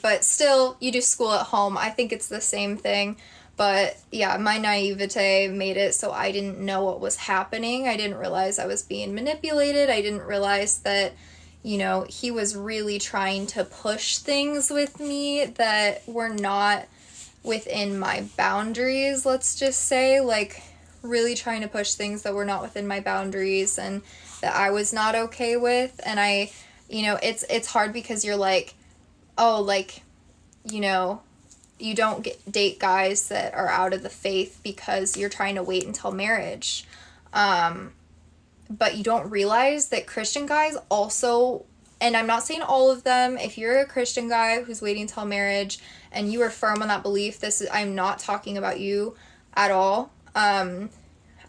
but still, you do school at home. I think it's the same thing. But yeah, my naivete made it so I didn't know what was happening. I didn't realize I was being manipulated. I didn't realize that, he was really trying to push things with me that were not within my boundaries, let's just say. Like, really trying to push things that were not within my boundaries and that I was not okay with. And it's hard because you're like, oh, like, you don't date guys that are out of the faith because you're trying to wait until marriage. But you don't realize that Christian guys also, and I'm not saying all of them, if you're a Christian guy who's waiting until marriage and you are firm on that belief, I'm not talking about you at all. I'm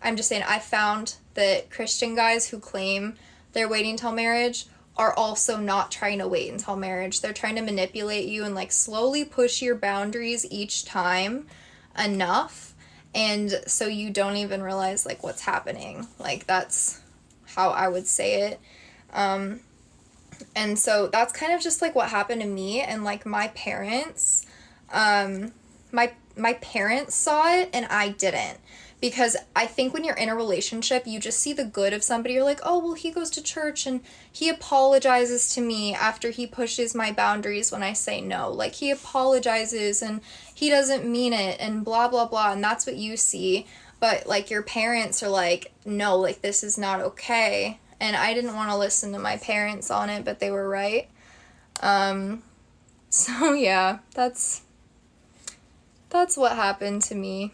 just saying I found that Christian guys who claim they're waiting until marriage are also not trying to wait until marriage. They're trying to manipulate you and like slowly push your boundaries each time enough. And so you don't even realize like what's happening. Like, that's how I would say it. And so that's kind of just like what happened to me and like my parents. My parents saw it and I didn't. Because I think when you're in a relationship, you just see the good of somebody. You're like, oh, well, he goes to church and he apologizes to me after he pushes my boundaries when I say no. Like, he apologizes and he doesn't mean it and blah, blah, blah. And that's what you see. But, like, your parents are like, no, like, this is not okay. And I didn't want to listen to my parents on it, but they were right. So, yeah, that's what happened to me.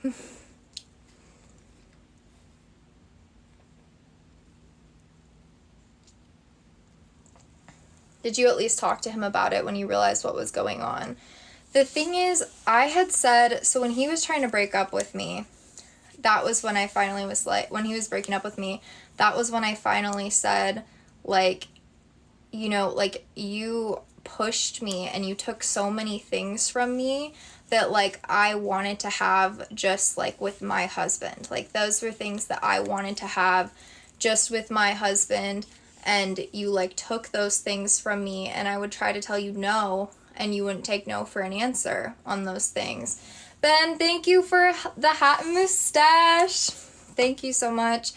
Did you at least talk to him about it when you realized what was going on? The thing is, I had said, so when he was trying to break up with me, that was when I finally was like, when he was breaking up with me, that was when I finally said, like, like, you pushed me and you took so many things from me that, like, I wanted to have just, like, with my husband. Like, those were things that I wanted to have just with my husband, and you, like, took those things from me, and I would try to tell you no, and you wouldn't take no for an answer on those things. Ben, thank you for the hat and mustache. Thank you so much.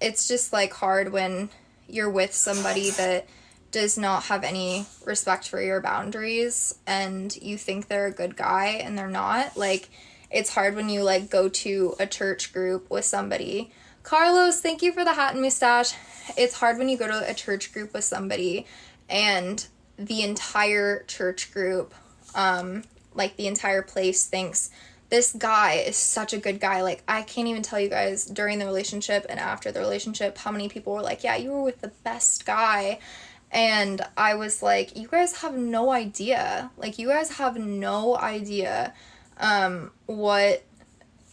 It's just, like, hard when you're with somebody that does not have any respect for your boundaries and you think they're a good guy and they're not. Like, it's hard when you, like, go to a church group with somebody. Carlos, thank you for the hat and mustache. It's hard when you go to a church group with somebody and the entire church group, like, the entire place thinks this guy is such a good guy. Like, I can't even tell you guys during the relationship and after the relationship how many people were like, yeah, you were with the best guy. And I was like, you guys have no idea. Like, you guys have no idea what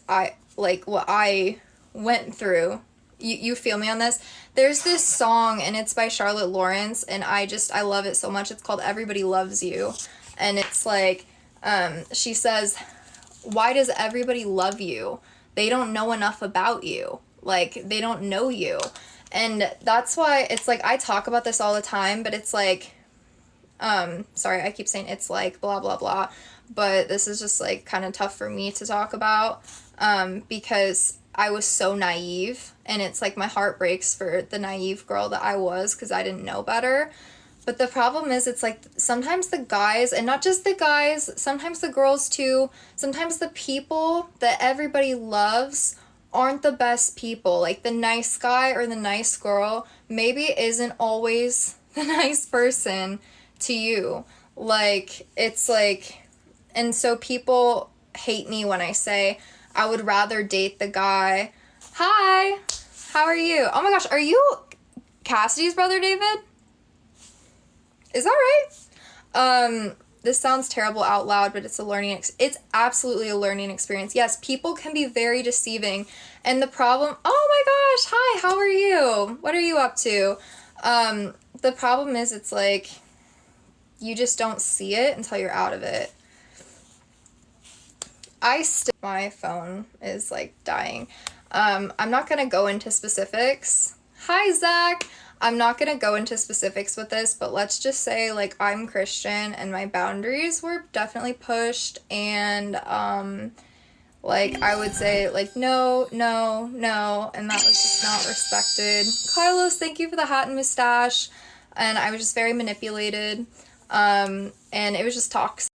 I went through. You feel me on this? There's this song, and it's by Charlotte Lawrence, and I love it so much. It's called Everybody Loves You. And it's like, she says, why does everybody love you? They don't know enough about you. Like, they don't know you. And that's why it's like, I talk about this all the time, but it's like, sorry, I keep saying it's like blah, blah, blah, but this is just like kind of tough for me to talk about, because I was so naive, and it's like my heart breaks for the naive girl that I was, because I didn't know better. But the problem is, it's like sometimes the guys, and not just the guys, sometimes the girls too, sometimes the people that everybody loves aren't the best people. Like, the nice guy or the nice girl maybe isn't always the nice person to you. Like, it's like, and so people hate me when I say I would rather date the guy. Hi, how are you? Oh my gosh, are you Cassidy's brother, David? Is that right? This sounds terrible out loud, but it's a learning, it's absolutely a learning experience. Yes, people can be very deceiving, and the problem, oh my gosh, hi, how are you? What are you up to? The problem is, it's like, you just don't see it until you're out of it. My phone is, like, dying. I'm not gonna go into specifics. Hi, Zach! I'm not gonna go into specifics with this, but let's just say like I'm Christian and my boundaries were definitely pushed, and like I would say like no, no, no, and that was just not respected. Carlos, thank you for the hat and mustache. And I was just very manipulated. And it was just toxic.